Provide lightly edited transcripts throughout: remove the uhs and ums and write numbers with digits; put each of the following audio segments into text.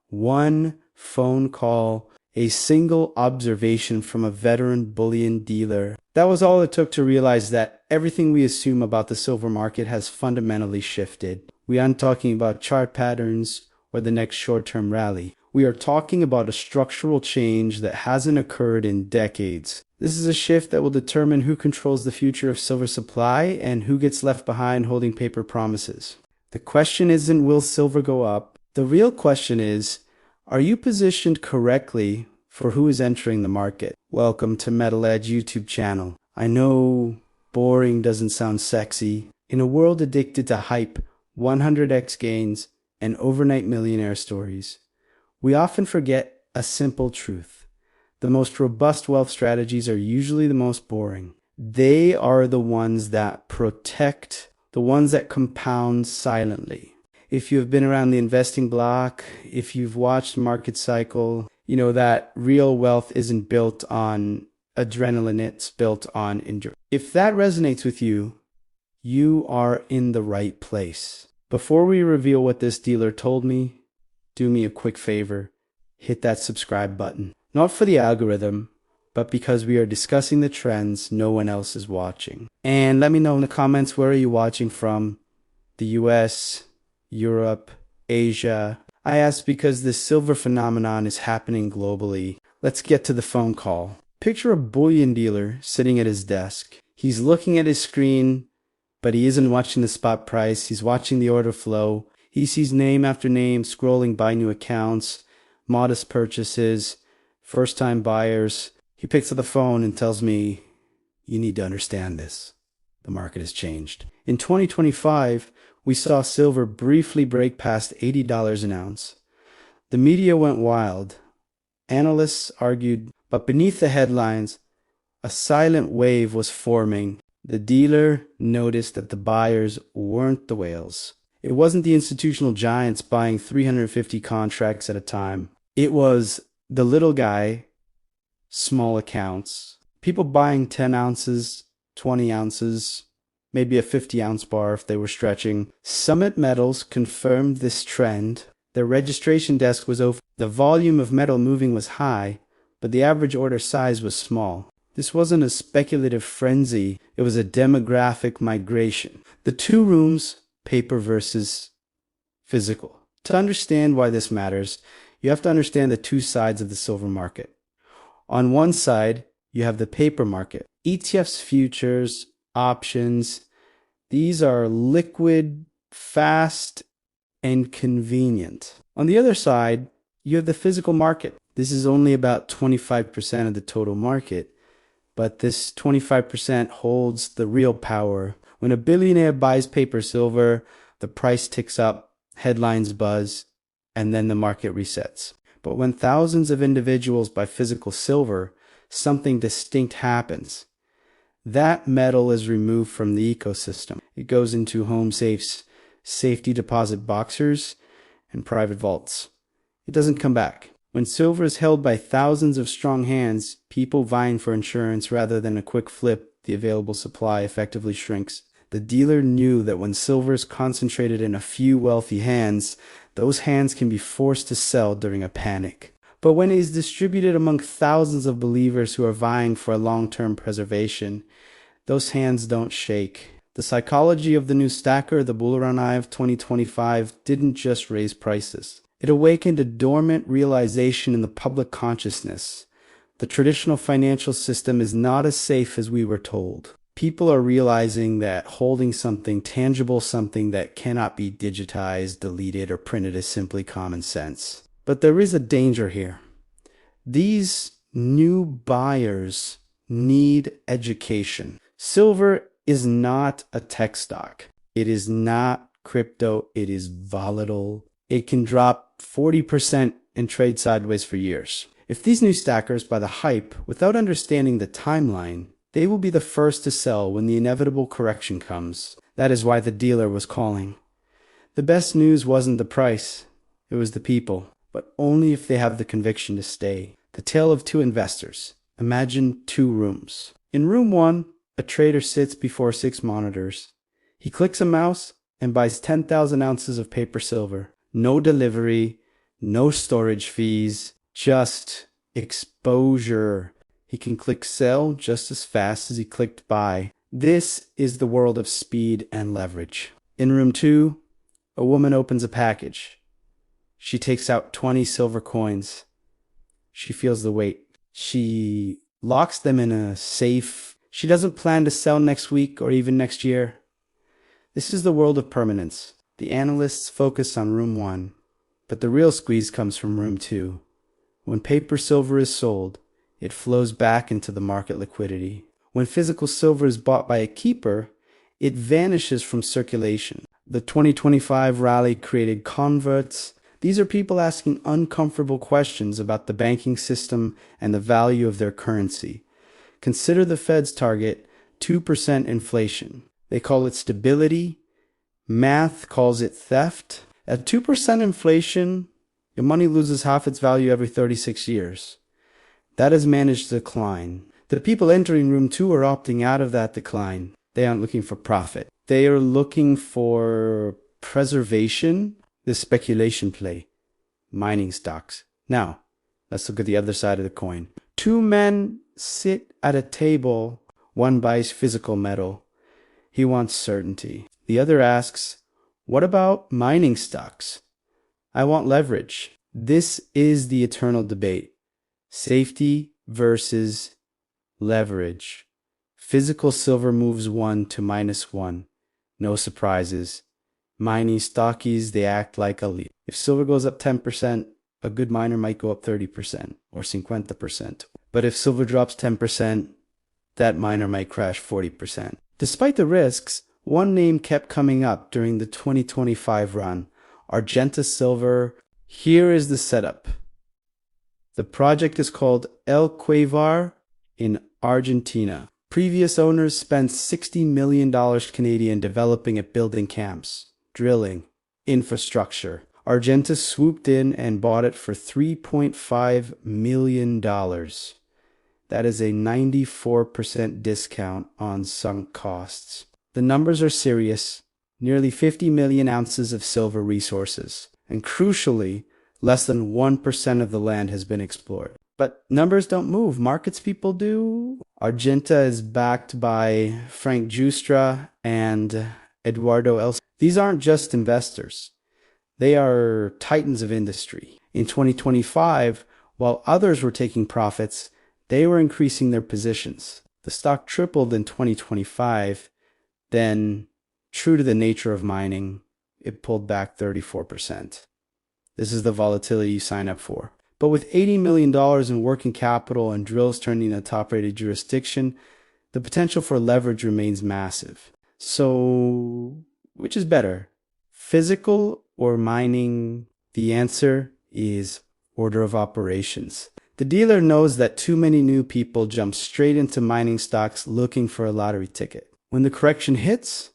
One phone call, a single observation from a veteran bullion dealer. That was all it took to realize that everything we assume about the silver market has fundamentally shifted. We aren't talking about chart patterns or the next short-term rally. We are talking about a structural change that hasn't occurred in decades. This is a shift that will determine who controls the future of silver supply and who gets left behind holding paper promises. The question isn't, will silver go up? The real question is, are you positioned correctly for who is entering the market? Welcome to Metal Edge YouTube channel. I know boring doesn't sound sexy. In a world addicted to hype, 100x gains, and overnight millionaire stories, we often forget a simple truth. The most robust wealth strategies are usually the most boring. They are the ones that protect, the ones that compound silently. If you have been around the investing block, if you've watched market cycle, you know that real wealth isn't built on adrenaline, it's built on endurance. If that resonates with you, you are in the right place. Before we reveal what this dealer told me, do me a quick favor, hit that subscribe button. Not for the algorithm, but because we are discussing the trends no one else is watching. And let me know in the comments, where are you watching from? The US, Europe, Asia? I ask because this silver phenomenon is happening globally. Let's get to the phone call. Picture a bullion dealer sitting at his desk. He's looking at his screen, but he isn't watching the spot price. He's watching the order flow. He sees name after name scrolling by new accounts, modest purchases, first-time buyers. He picks up the phone and tells me, you need to understand this. The market has changed. In 2025, we saw silver briefly break past $80 an ounce. The media went wild. Analysts argued, but beneath the headlines, a silent wave was forming. The dealer noticed that the buyers weren't the whales. It wasn't the institutional giants buying 350 contracts at a time. It was the little guy, small accounts, people buying 10 ounces, 20 ounces, maybe a 50-ounce bar if they were stretching. Summit Metals confirmed this trend. Their registration desk was open. The volume of metal moving was high, but the average order size was small. This wasn't a speculative frenzy. It was a demographic migration. The two rooms, paper versus physical. To understand why this matters, you have to understand the two sides of the silver market. On one side, you have the paper market. ETFs, futures, options. These are liquid, fast, and convenient. On the other side, you have the physical market. This is only about 25% of the total market, but this 25% holds the real power. When a billionaire buys paper silver, the price ticks up, headlines buzz, and then the market resets. But when thousands of individuals buy physical silver, something distinct happens. That metal is removed from the ecosystem. It goes into home safes, safety deposit boxers, and private vaults. It doesn't come back. When silver is held by thousands of strong hands, people vying for insurance rather than a quick flip, the available supply effectively shrinks. The dealer knew that when silver is concentrated in a few wealthy hands, those hands can be forced to sell during a panic. But when it is distributed among thousands of believers who are vying for a long-term preservation, those hands don't shake. The psychology of the new stacker, the bull run eye of 2025, didn't just raise prices. It awakened a dormant realization in the public consciousness. The traditional financial system is not as safe as we were told. People are realizing that holding something tangible, something that cannot be digitized, deleted, or printed is simply common sense. But there is a danger here. These new buyers need education. Silver is not a tech stock. It is not crypto. It is volatile. It can drop 40% and trade sideways for years. If these new stackers buy the hype without understanding the timeline, they will be the first to sell when the inevitable correction comes. That is why the dealer was calling. The best news wasn't the price, it was the people, but only if they have the conviction to stay. The tale of two investors. Imagine two rooms. In room one, a trader sits before 6 monitors. He clicks a mouse and buys 10,000 ounces of paper silver. No delivery, No storage fees, just exposure. He can click sell just as fast as he clicked buy. This is the world of speed and leverage. In room 2, a woman opens a package. She takes out 20 silver coins. She feels the weight. She locks them in a safe. She doesn't plan to sell next week or even next year. This is the world of permanence. The analysts focus on room 1, but the real squeeze comes from room 2. When paper silver is sold, it flows back into the market liquidity. When physical silver is bought by a keeper, it vanishes from circulation. The 2025 rally created converts. These are people asking uncomfortable questions about the banking system and the value of their currency. Consider the Fed's target, 2% inflation. They call it stability. Math calls it theft. At 2% inflation, your money loses half its value every 36 years. That is managed decline. The people entering room 2 are opting out of that decline. They aren't looking for profit. They are looking for preservation, the speculation play, mining stocks. Now, let's look at the other side of the coin. 2 men sit at a table. One buys physical metal. He wants certainty. The other asks, what about mining stocks? I want leverage. This is the eternal debate. Safety versus leverage. Physical silver moves 1 to -1. No surprises. Mining stockies, they act like a lead. If silver goes up 10%, a good miner might go up 30% or 50%. But if silver drops 10%, that miner might crash 40%. Despite the risks, one name kept coming up during the 2025 run, Argenta Silver. Here is the setup. The project is called El Cuevar in Argentina. Previous owners spent $60 million Canadian developing and building camps, drilling, infrastructure. Argenta swooped in and bought it for $3.5 million. That is a 94% discount on sunk costs. The numbers are serious. Nearly 50 million ounces of silver resources. And crucially, less than 1% of the land has been explored. But numbers don't move. Markets people do. Argenta is backed by Frank Giustra and Eduardo El. These aren't just investors. They are titans of industry. In 2025, while others were taking profits, they were increasing their positions. The stock tripled in 2025. Then, true to the nature of mining, it pulled back 34%. This is the volatility you sign up for. But with $80 million in working capital and drills turning a top-rated jurisdiction, the potential for leverage remains massive. So, which is better, physical or mining? The answer is order of operations. The dealer knows that too many new people jump straight into mining stocks looking for a lottery ticket. When the correction hits,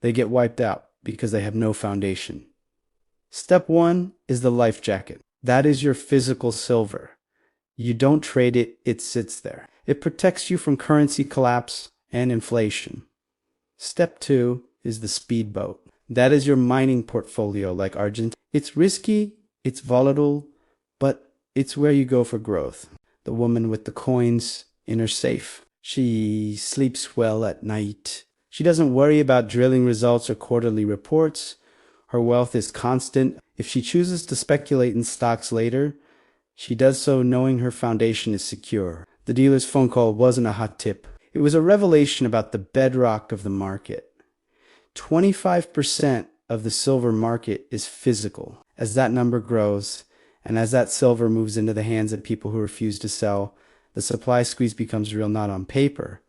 they get wiped out because they have no foundation. Step 1 is the life jacket. That is your physical silver. You don't trade it, it sits there. It protects you from currency collapse and inflation. Step 2 is the speedboat. That is your mining portfolio like Argent. It's risky, it's volatile, but it's where you go for growth. The woman with the coins in her safe. She sleeps well at night. She doesn't worry about drilling results or quarterly reports. Her wealth is constant. If she chooses to speculate in stocks later, she does so knowing her foundation is secure. The dealer's phone call wasn't a hot tip. It was a revelation about the bedrock of the market. 25% of the silver market is physical. As that number grows, and as that silver moves into the hands of people who refuse to sell, the supply squeeze becomes real not on paper,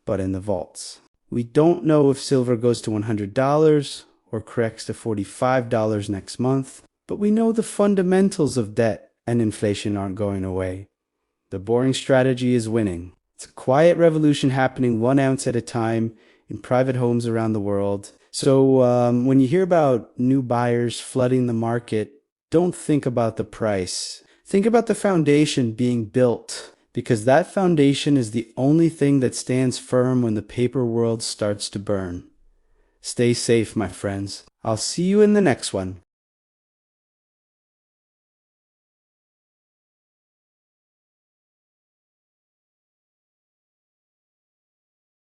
but in the vaults. We don't know if silver goes to $100 or corrects to $45 next month, but we know the fundamentals of debt and inflation aren't going away. The boring strategy is winning. It's a quiet revolution happening 1 ounce at a time in private homes around the world. So when you hear about new buyers flooding the market, don't think about the price. Think about the foundation being built, because that foundation is the only thing that stands firm when the paper world starts to burn. Stay safe, my friends. I'll see you in the next one.